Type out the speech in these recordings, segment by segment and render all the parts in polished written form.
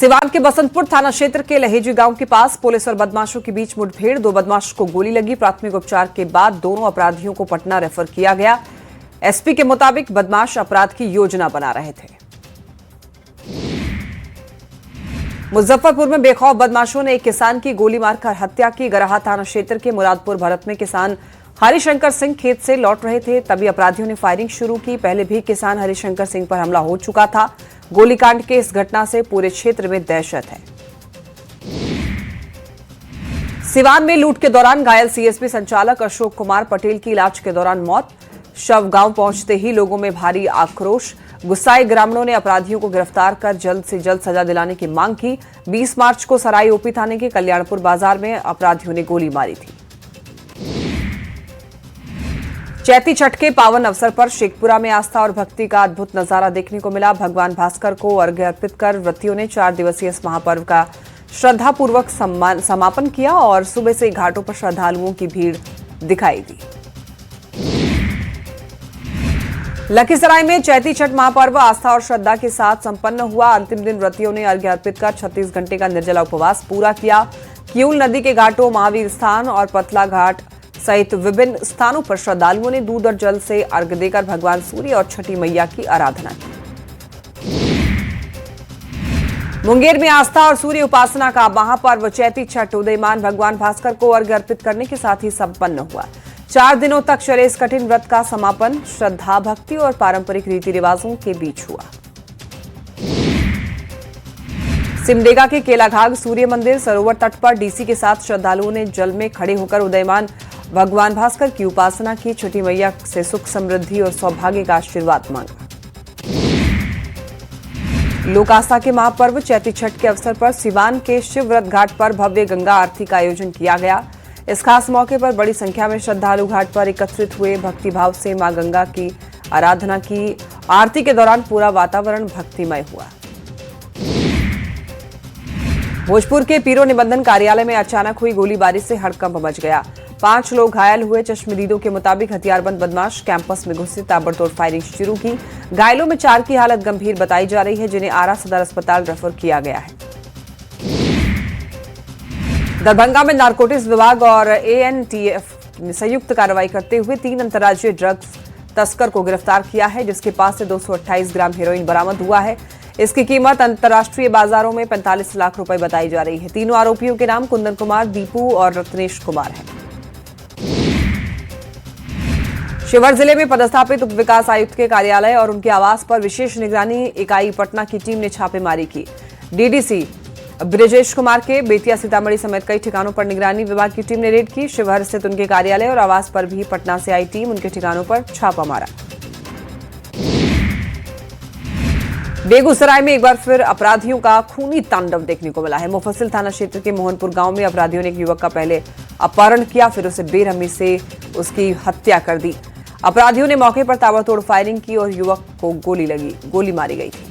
सिवान के बसंतपुर थाना क्षेत्र के लहेजी गांव के पास पुलिस और बदमाशों के बीच मुठभेड़। 2 बदमाशों को गोली लगी। प्राथमिक उपचार के बाद दोनों अपराधियों को पटना रेफर किया गया। एसपी के मुताबिक बदमाश अपराध की योजना बना रहे थे। मुजफ्फरपुर में बेखौफ बदमाशों ने एक किसान की गोली मारकर हत्या की। गराहा थाना क्षेत्र के मुरादपुर भरत में किसान हरिशंकर सिंह खेत से लौट रहे थे, तभी अपराधियों ने फायरिंग शुरू की। पहले भी किसान हरिशंकर सिंह पर हमला हो चुका था। गोलीकांड के इस घटना से पूरे क्षेत्र में दहशत है। सिवान में लूट के दौरान घायल सीएसपी संचालक अशोक कुमार पटेल की इलाज के दौरान मौत। शव गांव पहुंचते ही लोगों में भारी आक्रोश। गुस्साए ग्रामीणों ने अपराधियों को गिरफ्तार कर जल्द से जल्द सजा दिलाने की मांग की। 20 मार्च को सराय ओपी थाने के कल्याणपुर बाजार में अपराधियों ने गोली मारी थी। चैती छठ के पावन अवसर पर शेखपुरा में आस्था और भक्ति का अद्भुत नजारा देखने को मिला। भगवान भास्कर को अर्घ्य अर्पित कर व्रतियों ने 4 दिवसीय इस महापर्व का श्रद्धापूर्वक समापन किया और सुबह से घाटों पर श्रद्धालुओं की भीड़ दिखाई दी। लखीसराय में चैती छठ महापर्व आस्था और श्रद्धा के साथ संपन्न हुआ। अंतिम दिन व्रतियों ने अर्घ्य अर्पित कर 36 घंटे का निर्जला उपवास पूरा किया। किऊल नदी के घाटों, महावीर स्थान और पतला घाट सहित विभिन्न स्थानों पर श्रद्धालुओं ने दूध और जल से अर्घ्य देकर भगवान सूर्य और छठी मैया की आराधना की। मुंगेर में आस्था और सूर्य उपासना का महापर्व चैती छठ उदयमान भगवान भास्कर को अर्घ्य अर्पित करने के साथ ही संपन्न हुआ। 4 दिनों तक चले इस कठिन व्रत का समापन श्रद्धा, भक्ति और पारंपरिक रीति रिवाजों के बीच हुआ। सिमडेगा के केलाघाग सूर्य मंदिर सरोवर तट पर डीसी के साथ श्रद्धालुओं ने जल में खड़े होकर उदयमान भगवान भास्कर की उपासना की। छठी मैया से सुख, समृद्धि और सौभाग्य का आशीर्वाद मांगा। लोक आस्था के महापर्व चैती छठ के अवसर पर सिवान के शिवव्रत घाट पर भव्य गंगा आरती का आयोजन किया गया। इस खास मौके पर बड़ी संख्या में श्रद्धालु घाट पर एकत्रित हुए। भक्तिभाव से मां गंगा की आराधना की। आरती के दौरान पूरा वातावरण भक्तिमय हुआ। भोजपुर के पीरो निबंधन कार्यालय में अचानक हुई गोलीबारी से हड़कंप मच गया। 5 लोग घायल हुए। चश्मदीदों के मुताबिक हथियारबंद बदमाश कैंपस में घुसे ताबड़तोड़ फायरिंग शुरू की। घायलों में 4 की हालत गंभीर बताई जा रही है, जिन्हें आरा सदर अस्पताल रेफर किया गया है। दरभंगा में नारकोटिक्स विभाग और एएनटीएफ ने संयुक्त कार्रवाई करते हुए 3 अंतर्राज्यीय ड्रग्स तस्कर को गिरफ्तार किया है, जिसके पास से 228 ग्राम हेरोइन बरामद हुआ है। इसकी कीमत अंतर्राष्ट्रीय बाजारों में 45 लाख रुपए बताई जा रही है। तीनों आरोपियों के नाम कुंदन कुमार, दीपू और रत्नेश कुमार है। शिवहर जिले में पदस्थापित उप विकास आयुक्त के कार्यालय और उनके आवास पर विशेष निगरानी इकाई पटना की टीम ने छापेमारी की। डीडीसी ब्रिजेश कुमार के बेतिया, सीतामढ़ी समेत कई ठिकानों पर निगरानी विभाग की टीम ने रेड की। शिवहर स्थित उनके कार्यालय और आवास पर भी पटना से आई टीम उनके ठिकानों पर छापा मारा। बेगूसराय में एक बार फिर अपराधियों का खूनी तांडव देखने को मिला है। मुफस्सिल थाना क्षेत्र के मोहनपुर गांव में अपराधियों ने एक युवक का पहले अपहरण किया, फिर उसे बेरहमी से उसकी हत्या कर दी। अपराधियों ने मौके पर ताबड़तोड़ फायरिंग की और युवक को गोली मारी गई थी।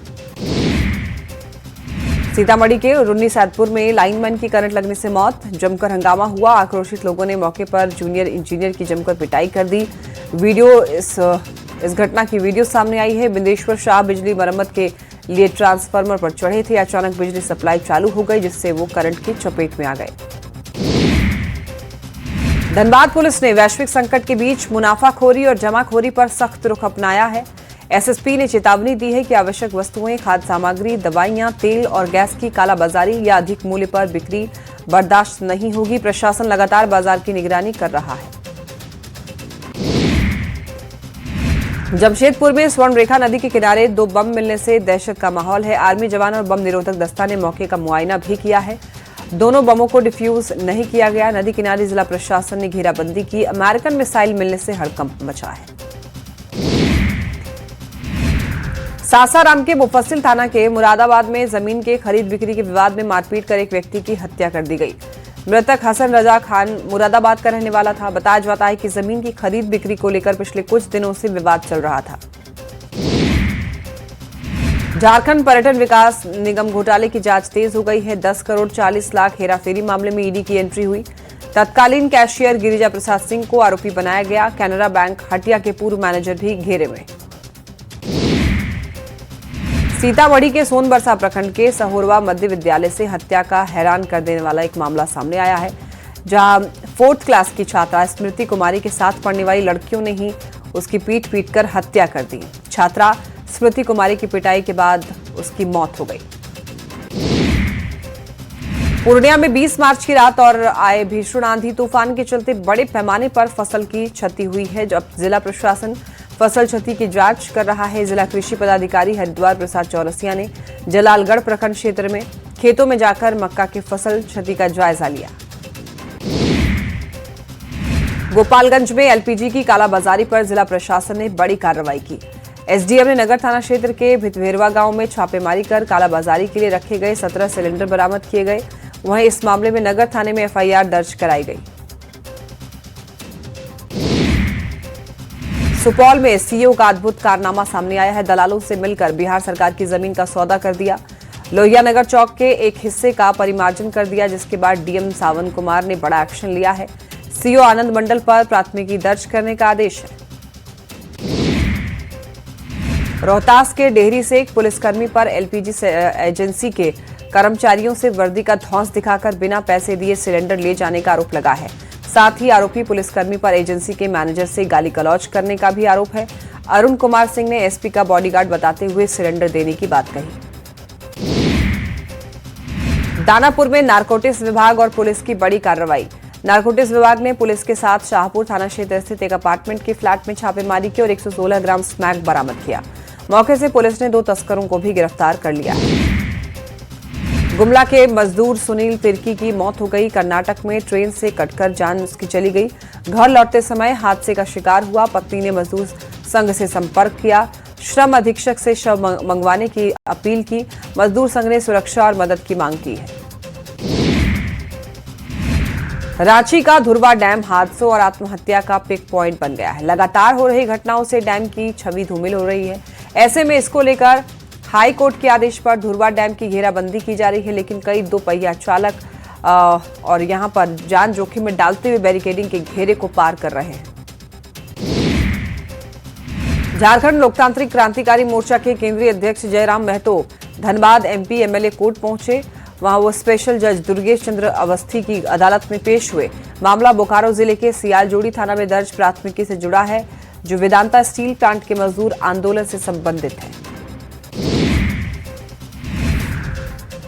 सीतामढ़ी के रुन्नी सैदपुर में लाइनमैन की करंट लगने से मौत। जमकर हंगामा हुआ। आक्रोशित लोगों ने मौके पर जूनियर इंजीनियर की जमकर पिटाई कर दी। इस घटना की वीडियो सामने आई है। बिंदेश्वर शाह बिजली मरम्मत के लिए ट्रांसफार्मर पर चढ़े थे। अचानक बिजली सप्लाई चालू हो गई, जिससे वो करंट की चपेट में आ गए। धनबाद पुलिस ने वैश्विक संकट के बीच मुनाफाखोरी और जमाखोरी पर सख्त रुख अपनाया है। एसएसपी ने चेतावनी दी है कि आवश्यक वस्तुएं, खाद्य सामग्री, दवाइयां, तेल और गैस की कालाबाजारी या अधिक मूल्य पर बिक्री बर्दाश्त नहीं होगी। प्रशासन लगातार बाजार की निगरानी कर रहा है। जमशेदपुर में स्वर्ण रेखा नदी के किनारे 2 बम मिलने से दहशत का माहौल है। आर्मी जवान और बम निरोधक दस्ता ने मौके का मुआयना भी किया है। दोनों बमों को डिफ्यूज नहीं किया गया। नदी किनारे जिला प्रशासन ने घेराबंदी की। अमेरिकन मिसाइल मिलने से हड़कंप मचा है। सासाराम के मुफस्सिल थाना के मुरादाबाद में जमीन के खरीद बिक्री के विवाद में मारपीट कर एक व्यक्ति की हत्या कर दी गई। मृतक हसन रजा खान मुरादाबाद का रहने वाला था। बताया जाता है कि जमीन की खरीद बिक्री को लेकर पिछले कुछ दिनों से विवाद चल रहा था। झारखंड पर्यटन विकास निगम घोटाले की जांच तेज हो गई है। 10 करोड़ 40 लाख हेराफेरी मामले में ईडी की एंट्री हुई। तत्कालीन कैशियर गिरिजा प्रसाद सिंह को आरोपी बनाया गया। कैनरा बैंक हटिया के पूर्व मैनेजर भी घेरे में। सीतामढ़ी के सोनबरसा प्रखंड के सहोरवा मध्य विद्यालय से हत्या का हैरान कर देने वाला एक मामला सामने आया है, जहां 4th क्लास की छात्रा स्मृति कुमारी के साथ पढ़ने वाली लड़कियों ने ही उसकी पीट कर हत्या कर दी। छात्रा स्मृति कुमारी की पिटाई के बाद उसकी मौत हो गई। पूर्णिया में 20 मार्च की रात और आए भीषण आंधी तूफान के चलते बड़े पैमाने पर फसल की क्षति हुई है। जब जिला प्रशासन फसल क्षति की जांच कर रहा है। जिला कृषि पदाधिकारी हरिद्वार प्रसाद चौरसिया ने जलालगढ़ प्रखंड क्षेत्र में खेतों में जाकर मक्का की फसल क्षति का जायजा लिया। गोपालगंज में एलपीजी की कालाबाजारी पर जिला प्रशासन ने बड़ी कार्रवाई की। एसडीएम ने नगर थाना क्षेत्र के भितवेरवा गांव में छापेमारी कर कालाबाजारी के लिए रखे गए 17 सिलेंडर बरामद किए गए। वहीं इस मामले में नगर थाने में एफआईआर दर्ज कराई गई। सुपौल में सीईओ का अद्भुत कारनामा सामने आया है। दलालों से मिलकर बिहार सरकार की जमीन का सौदा कर दिया। लोहिया नगर चौक के एक हिस्से का परिमार्जन कर दिया, जिसके बाद डीएम सावन कुमार ने बड़ा एक्शन लिया है। सीईओ आनंद मंडल पर प्राथमिकी दर्ज करने का आदेश है। रोहतास के डेहरी से एक पुलिसकर्मी पर एलपीजी एजेंसी के कर्मचारियों से वर्दी का धौंस दिखाकर बिना पैसे दिए सिलेंडर ले जाने का आरोप लगा है। साथ ही आरोपी पुलिसकर्मी पर एजेंसी के मैनेजर से गाली गलौज करने का भी आरोप है। अरुण कुमार सिंह ने एसपी का बॉडीगार्ड बताते हुए सिलेंडर देने की बात कही। दानापुर में नारकोटिक्स विभाग और पुलिस की बड़ी कार्रवाई। नारकोटिक्स विभाग ने पुलिस के साथ शाहपुर थाना क्षेत्र स्थित एक अपार्टमेंट के फ्लैट में छापेमारी की और 116 ग्राम स्मैक बरामद किया। मौके से पुलिस ने 2 तस्करों को भी गिरफ्तार कर लिया। गुमला के मजदूर सुनील तिर्की की मौत हो गई। कर्नाटक में ट्रेन से कटकर जान उसकी चली गई। घर लौटते समय हादसे का शिकार हुआ। पत्नी ने मजदूर संघ से संपर्क किया। श्रम अधीक्षक से शव मंगवाने की अपील की। मजदूर संघ ने सुरक्षा और मदद की मांग की है। रांची का धुरवा डैम हादसों और आत्महत्या का पिक पॉइंट बन गया है। लगातार हो रही घटनाओं से डैम की छवि धूमिल हो रही है। ऐसे में इसको लेकर हाई कोर्ट के आदेश पर धुरवा डैम की घेराबंदी की जा रही है, लेकिन कई 2 पहिया चालक और यहां पर जान जोखिम में डालते हुए बैरिकेडिंग के घेरे को पार कर रहे हैं। झारखंड लोकतांत्रिक क्रांतिकारी मोर्चा के केंद्रीय अध्यक्ष Jairam Mahato Dhanbad MP MLA court पहुंचे। वहां वो स्पेशल जज दुर्गेश चंद्र अवस्थी की अदालत में पेश हुए। मामला बोकारो जिले के सियालजोड़ी थाना में दर्ज प्राथमिकी से जुड़ा है, जो वेदांता स्टील प्लांट के मजदूर आंदोलन से संबंधित है।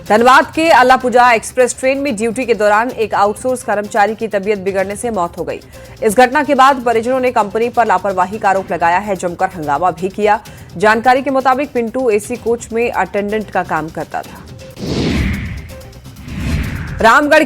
धनबाद के अल्लापुजा एक्सप्रेस ट्रेन में ड्यूटी के दौरान एक आउटसोर्स कर्मचारी की तबीयत बिगड़ने से मौत हो गई। इस घटना के बाद परिजनों ने कंपनी पर लापरवाही का आरोप लगाया है, जमकर हंगामा भी किया। जानकारी के मुताबिक पिंटू एसी कोच में अटेंडेंट का काम करता था। रामगढ़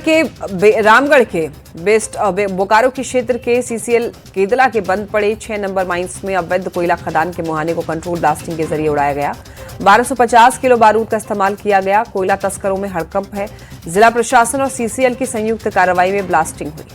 के बेस्ट बोकारो के क्षेत्र के सीसीएल केदला के बंद पड़े 6 नंबर माइंस में अवैध कोयला खदान के मुहाने को कंट्रोल ब्लास्टिंग के जरिए उड़ाया गया। 1250 किलो बारूद का इस्तेमाल किया गया। कोयला तस्करों में हड़कंप है। जिला प्रशासन और सीसीएल की संयुक्त कार्रवाई में ब्लास्टिंग हुई।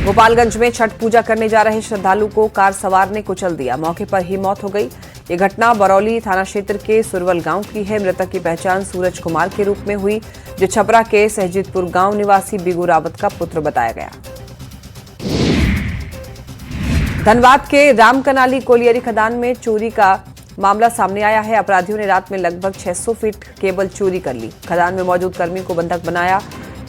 गोपालगंज में छठ पूजा करने जा रहे श्रद्धालु को कार सवार ने कुचल दिया। मौके पर ही मौत हो गई। ये घटना बरौली थाना क्षेत्र के सुरवल गांव की है। मृतक की पहचान सूरज कुमार के रूप में हुई, जो छपरा के सहजीतपुर गांव निवासी बिगू रावत का पुत्र बताया गया। धनबाद के रामकनाली कोलियरी खदान में चोरी का मामला सामने आया है। अपराधियों ने रात में लगभग 600 फीट केबल चोरी कर ली। खदान में मौजूद कर्मी को बंधक बनाया।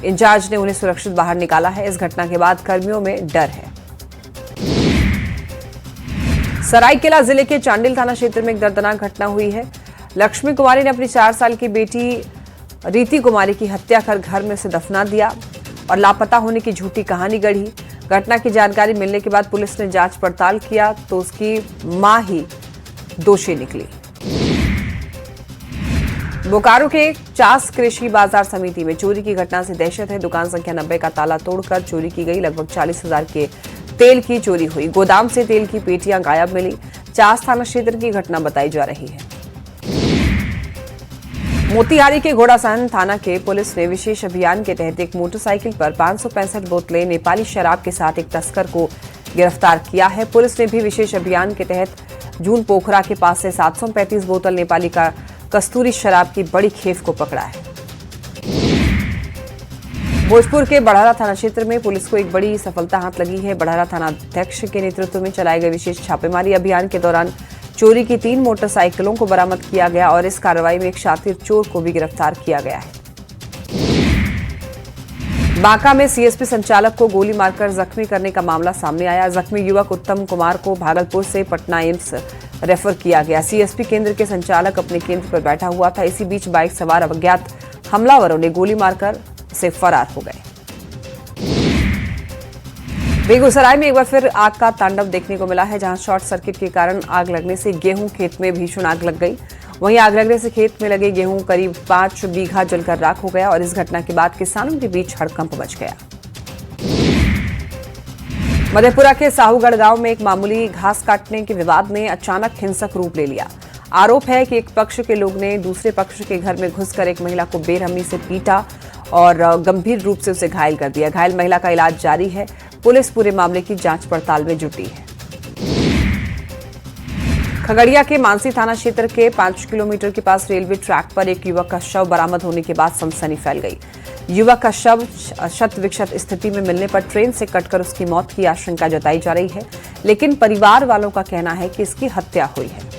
इंचार्ज ने उन्हें सुरक्षित बाहर निकाला है। इस घटना के बाद कर्मियों में डर है। सरायकेला जिले के चांडिल थाना क्षेत्र में एक दर्दनाक घटना हुई है। लक्ष्मी कुमारी ने अपनी 4 साल की बेटी रीति कुमारी की हत्या कर घर में उसे दफना दिया और लापता होने की झूठी कहानी गढ़ी। घटना की जानकारी मिलने के बाद पुलिस ने जांच पड़ताल किया तो उसकी मां ही दोषी निकली। बोकारो के चास कृषि बाजार समिति में चोरी की घटना से दहशत है। दुकान संख्या 90 का ताला तोड़कर चोरी की गई। लगभग 40,000 के तेल की चोरी हुई। गोदाम से तेल की पेटियां गायब मिली। चास थाना क्षेत्र की घटना बताई जा रही है। मोतिहारी के घोड़ासहन थाना के पुलिस ने विशेष अभियान के तहत एक मोटरसाइकिल पर 565 बोतलें नेपाली शराब के साथ एक तस्कर को गिरफ्तार किया है। पुलिस ने भी विशेष अभियान के तहत जून पोखरा के पास से 735 बोतल नेपाली का कस्तूरी शराब की बड़ी खेप को पकड़ा है। भोजपुर के बढ़ारा थाना क्षेत्र में पुलिस को एक बड़ी सफलता हाथ लगी है। बढ़ारा थाना अध्यक्ष के नेतृत्व में चलाए गए विशेष छापेमारी अभियान के दौरान चोरी की 3 मोटरसाइकिलों को बरामद किया गया और इस कार्रवाई में एक शातिर चोर को भी गिरफ्तार किया गया है। बांका में सीएसपी संचालक को गोली मारकर जख्मी करने का मामला सामने आया। जख्मी युवक उत्तम कुमार को भागलपुर से पटना एम्स रेफर किया गया। सीएसपी केंद्र के संचालक अपने केंद्र पर बैठा हुआ था। इसी बीच बाइक सवार अज्ञात हमलावरों ने गोली मारकर से फरार हो गए। बेगूसराय में एक बार फिर आग का तांडव देखने को मिला है, जहां शॉर्ट सर्किट के कारण आग लगने से गेहूं खेत में भीषण आग लग गई। वहीं आग लगने से खेत में लगे गेहूं करीब 5 बीघा जलकर राख हो गया और इस घटना के बाद किसानों के बीच हड़कंप मच गया। मधेपुरा के साहूगढ़ गांव में एक मामूली घास काटने के विवाद ने अचानक हिंसक रूप ले लिया। आरोप है कि एक पक्ष के लोग ने दूसरे पक्ष के घर में घुसकर एक महिला को बेरहमी से पीटा और गंभीर रूप से उसे घायल कर दिया। घायल महिला का इलाज जारी है। पुलिस पूरे मामले की जांच पड़ताल में जुटी है। खगड़िया के मानसी थाना क्षेत्र के 5 किलोमीटर के पास रेलवे ट्रैक पर एक युवक का शव बरामद होने के बाद सनसनी फैल गई। युवक का शव शत विक्षत स्थिति में मिलने पर ट्रेन से कटकर उसकी मौत की आशंका जताई जा रही है, लेकिन परिवार वालों का कहना है कि इसकी हत्या हुई है।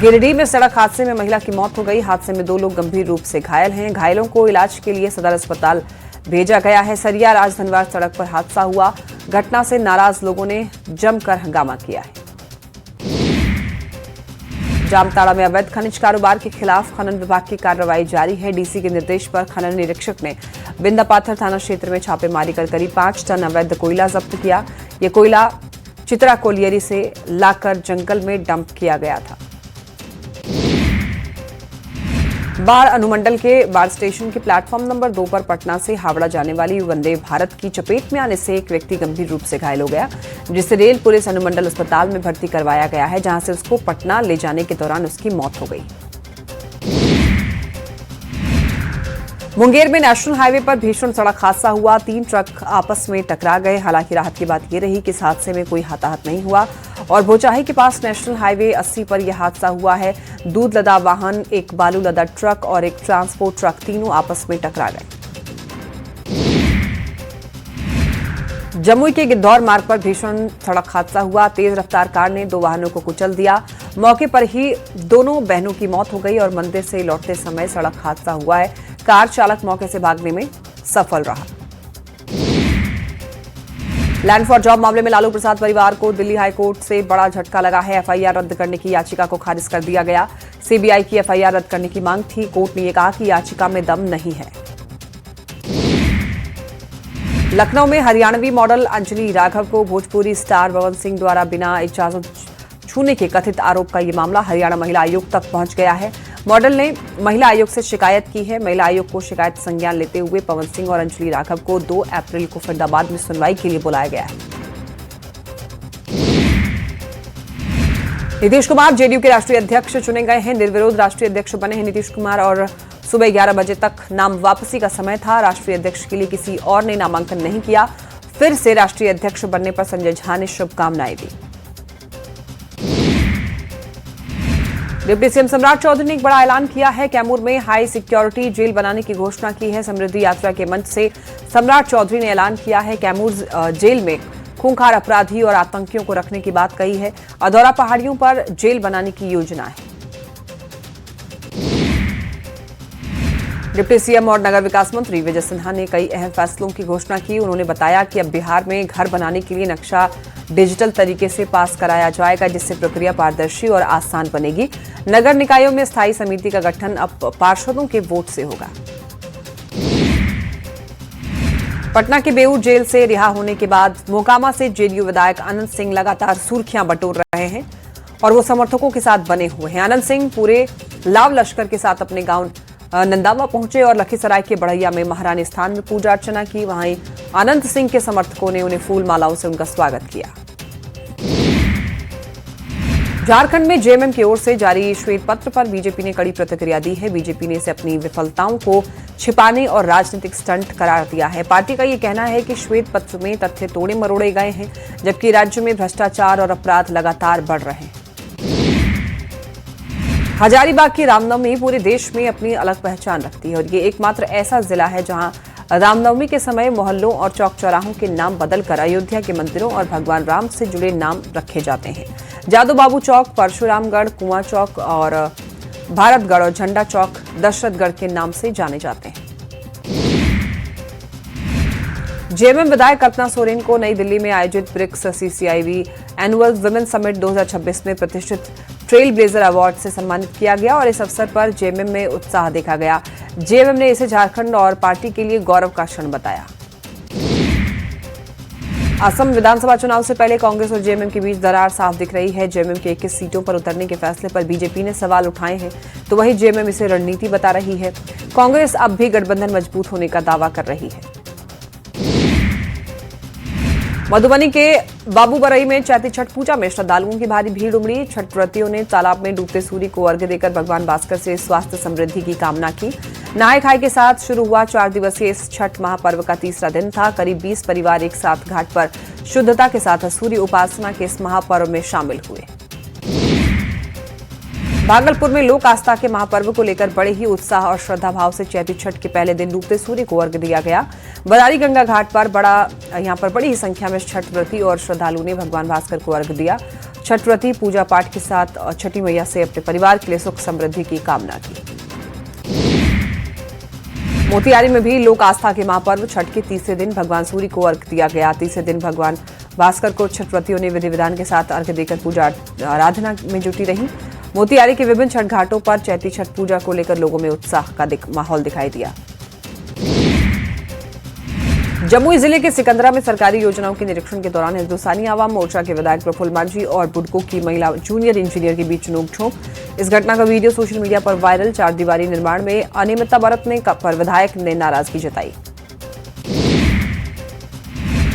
गिरिडीह में सड़क हादसे में महिला की मौत हो गई। हादसे में 2 लोग गंभीर रूप से घायल हैं। घायलों को इलाज के लिए सदर अस्पताल भेजा गया है। सरिया राजधनवार सड़क पर हादसा हुआ। घटना से नाराज लोगों ने जमकर हंगामा किया है। जामताड़ा में अवैध खनिज कारोबार के खिलाफ खनन विभाग की कार्रवाई जारी है। डीसी के निर्देश पर खनन निरीक्षक ने बिंदापाथर थाना क्षेत्र में छापेमारी कर करीब 5 टन अवैध कोयला जब्त किया। ये कोयला चित्रा कोलियरी से लाकर जंगल में डंप किया गया था। बाढ़ अनुमंडल के बाढ़ स्टेशन के प्लेटफॉर्म नंबर 2 पर पटना से हावड़ा जाने वाली वंदे भारत की चपेट में आने से एक व्यक्ति गंभीर रूप से घायल हो गया, जिसे रेल पुलिस अनुमंडल अस्पताल में भर्ती करवाया गया है, जहां से उसको पटना ले जाने के दौरान उसकी मौत हो गई। मुंगेर में नेशनल हाईवे पर भीषण सड़क हादसा हुआ। 3 ट्रक आपस में टकरा गए। हालांकि राहत की बात यह रही कि इस हादसे में कोई हताहत नहीं हुआ और बोचाही के पास नेशनल हाईवे 80 पर यह हादसा हुआ है। दूध लदा वाहन, एक बालू लदा ट्रक और एक ट्रांसपोर्ट ट्रक तीनों आपस में टकरा गए। जमुई के गिद्धौर मार्ग पर भीषण सड़क हादसा हुआ। तेज रफ्तार कार ने 2 वाहनों को कुचल दिया। मौके पर ही दोनों बहनों की मौत हो गई और मंदिर से लौटते समय सड़क हादसा हुआ है। कार चालक मौके से भागने में सफल रहा। लैंड फॉर जॉब मामले में लालू प्रसाद परिवार को दिल्ली हाईकोर्ट से बड़ा झटका लगा है। एफआईआर रद्द करने की याचिका को खारिज कर दिया गया। सीबीआई की एफआईआर रद्द करने की मांग थी। कोर्ट ने यह कहा कि याचिका में दम नहीं है। लखनऊ में हरियाणवी मॉडल अंजलि राघव को भोजपुरी स्टार पवन सिंह द्वारा बिना इजाजत छूने के कथित आरोप का ये मामला हरियाणा महिला आयोग तक पहुंच गया है। मॉडल ने महिला आयोग से शिकायत की है। महिला आयोग को शिकायत संज्ञान लेते हुए पवन सिंह और अंजलि राघव को 2 अप्रैल को फरीदाबाद में सुनवाई के लिए बुलाया गया है। नीतीश कुमार जेडीयू के राष्ट्रीय अध्यक्ष चुने गए हैं। निर्विरोध राष्ट्रीय अध्यक्ष बने हैं नीतीश कुमार और सुबह 11 बजे तक नाम वापसी का समय था। राष्ट्रीय अध्यक्ष के लिए किसी और ने नामांकन नहीं किया। फिर से राष्ट्रीय अध्यक्ष बनने पर संजय झा ने शुभकामनाएं दी। डिप्टी सीएम सम्राट चौधरी ने एक बड़ा ऐलान किया है। कैमूर में हाई सिक्योरिटी जेल बनाने की घोषणा की है। समृद्धि यात्रा के मंच से सम्राट चौधरी ने ऐलान किया है। कैमूर जेल में खूंखार अपराधी और आतंकियों को रखने की बात कही है। अधौरा पहाड़ियों पर जेल बनाने की योजना है। डिप्टी सीएम और नगर विकास मंत्री विजय सिन्हा ने कई अहम फैसलों की घोषणा की। उन्होंने बताया कि अब बिहार में घर बनाने के लिए नक्शा डिजिटल तरीके से पास कराया जाएगा, जिससे प्रक्रिया पारदर्शी और आसान बनेगी। नगर निकायों में स्थायी समिति का गठन अब पार्षदों के वोट से होगा। पटना के बेऊर जेल से रिहा होने के बाद मोकामा से जेडीयू विधायक अनंत सिंह लगातार सुर्खियां बटोर रहे हैं और वो समर्थकों के साथ बने हुए हैं। अनंत सिंह पूरे लाव लश्कर के साथ अपने गांव नंदावा पहुंचे और लखीसराय के बढ़ैया में महारानी स्थान में पूजा अर्चना की। वहीं अनंत सिंह के समर्थकों ने उन्हें फूल मालाओं से उनका स्वागत किया। झारखंड में जेएमएम की ओर से जारी श्वेत पत्र पर बीजेपी ने कड़ी प्रतिक्रिया दी है। बीजेपी ने इसे अपनी विफलताओं को छिपाने और राजनीतिक स्टंट करार दिया है। पार्टी का यह कहना है कि श्वेत पत्र में तथ्य तोड़े मरोड़े गए हैं, जबकि राज्य में भ्रष्टाचार और अपराध लगातार बढ़ रहे हैं। हजारीबाग की रामनवमी पूरे देश में अपनी अलग पहचान रखती है और ये एकमात्र ऐसा जिला है जहां रामनवमी के समय मोहल्लों और चौक चौराहों के नाम बदलकर अयोध्या के मंदिरों और भगवान राम से जुड़े नाम रखे जाते हैं। जादू बाबू चौक, परशुरामगढ़, कुआं चौक और भारतगढ़ और झंडा चौक दशरथगढ़ के नाम से जाने जाते हैं। जेएमएम विधायक कल्पना सोरेन को नई दिल्ली में आयोजित ब्रिक्स सीसीआईवी एनुअल वुमेन समिट 2026 में प्रतिष्ठित ट्रेल ब्लेजर अवार्ड से सम्मानित किया गया और इस अवसर पर जेएमएम में उत्साह देखा गया। जेएमएम ने इसे झारखंड और पार्टी के लिए गौरव का क्षण बताया। असम विधानसभा चुनाव से पहले कांग्रेस और जेएमएम के बीच दरार साफ दिख रही है। जेएमएम के 21 सीटों पर उतरने के फैसले पर बीजेपी ने सवाल उठाए हैं, तो वहीं जेएमएम इसे रणनीति बता रही है। कांग्रेस अब भी गठबंधन मजबूत होने का दावा कर रही है। मधुबनी के बाबूबरई में चैती छठ पूजा में श्रद्धालुओं की भारी भीड़ उमड़ी। छठ व्रतियों ने तालाब में डूबते सूर्य को अर्घ्य देकर भगवान भास्कर से स्वास्थ्य समृद्धि की कामना की। नहाय खाए के साथ शुरू हुआ 4 दिवसीय इस छठ महापर्व का तीसरा दिन था। करीब 20 परिवार एक साथ घाट पर शुद्धता के साथ सूर्य उपासना के इस महापर्व में शामिल हुए। भागलपुर में लोक आस्था के महापर्व को लेकर बड़े ही उत्साह और श्रद्धा भाव से चैती छठ के पहले दिन डूबते सूर्य को अर्घ्य दिया गया। बरारी गंगा घाट पर यहां पर बड़ी ही संख्या में छठ व्रती और श्रद्धालुओं ने भगवान भास्कर को अर्घ्य दिया। छठ व्रती पूजा पाठ के साथ छठी मैया से अपने परिवार के लिए सुख समृद्धि की कामना की। मोतिहारी में भी लोक आस्था के महापर्व छठ के तीसरे दिन भगवान सूर्य को अर्घ्य दिया गया। तीसरे दिन भगवान भास्कर को छठ व्रतियों ने विधि विधान के साथ अर्घ्य देकर पूजा आराधना में जुटी रही। मोतिहारी के विभिन्न छठ घाटों पर चैती छठ पूजा को लेकर लोगों में उत्साह का माहौल दिखाई दिया। जमुई जिले के सिकंदरा में सरकारी योजनाओं के निरीक्षण के दौरान हिंदुस्तानी आवाम मोर्चा के विधायक प्रफुल्ल मांझी और बुडको की महिला जूनियर इंजीनियर के बीच नोकझोंक। इस घटना का वीडियो सोशल मीडिया पर वायरल। 4 दीवारी निर्माण में अनियमितता बरतने पर विधायक ने नाराजगी जताई।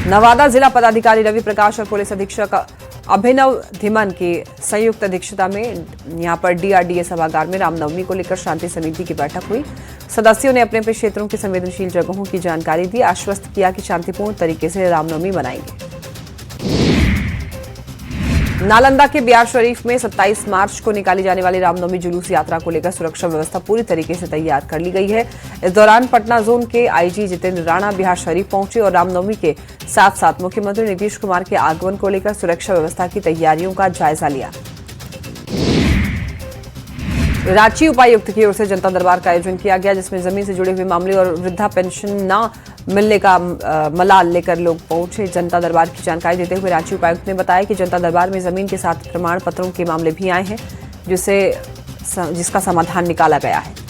नवादा जिला पदाधिकारी रवि प्रकाश और पुलिस अधीक्षक अभिनव धिमन की संयुक्त अध्यक्षता में यहां पर डीआरडीए सभागार में रामनवमी को लेकर शांति समिति की बैठक हुई। सदस्यों ने अपने अपने क्षेत्रों की संवेदनशील जगहों की जानकारी दी, आश्वस्त किया कि शांतिपूर्ण तरीके से रामनवमी मनाएंगे। नालंदा के बिहार शरीफ में 27 मार्च को निकाली जाने वाली रामनवमी जुलूस यात्रा को लेकर सुरक्षा व्यवस्था पूरी तरीके से तैयार कर ली गई है। इस दौरान पटना जोन के आईजी जितेंद्र राणा बिहार शरीफ पहुंचे और रामनवमी के साथ साथ मुख्यमंत्री नीतीश कुमार के आगमन को लेकर सुरक्षा व्यवस्था की तैयारियों का जायजा लिया। रांची उपायुक्त की ओर से जनता दरबार का आयोजन किया गया, जिसमें जमीन से जुड़े हुए मामले और वृद्धा पेंशन न मिलने का मलाल लेकर लोग पहुंचे। जनता दरबार की जानकारी देते हुए रांची उपायुक्त ने बताया कि जनता दरबार में जमीन के साथ प्रमाण पत्रों के मामले भी आए हैं, जिसका समाधान निकाला गया है।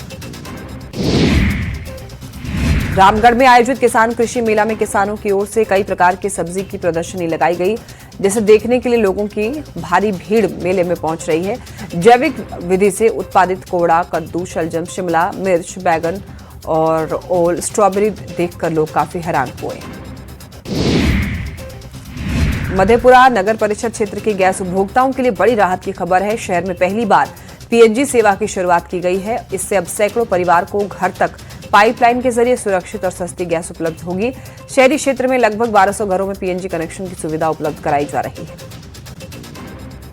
रामगढ़ में आयोजित किसान कृषि मेला में किसानों की ओर से कई प्रकार की सब्जी की प्रदर्शनी लगाई गई, जिसे देखने के लिए लोगों की भारी भीड़ मेले में पहुंच रही है। जैविक विधि से उत्पादित कोहड़ा, कद्दू, शलजम, शिमला मिर्च, बैगन और ओल, स्ट्रॉबेरी देखकर लोग काफी हैरान हुए। मधेपुरा नगर परिषद क्षेत्र के गैस उपभोक्ताओं के लिए बड़ी राहत की खबर है। शहर में पहली बार पीएनजी सेवा की शुरुआत की गई है। इससे अब सैकड़ों परिवार को घर तक पाइपलाइन के जरिए सुरक्षित और सस्ती गैस उपलब्ध होगी। शहरी क्षेत्र में लगभग 1200 घरों में पीएनजी कनेक्शन की सुविधा उपलब्ध कराई जा रही है।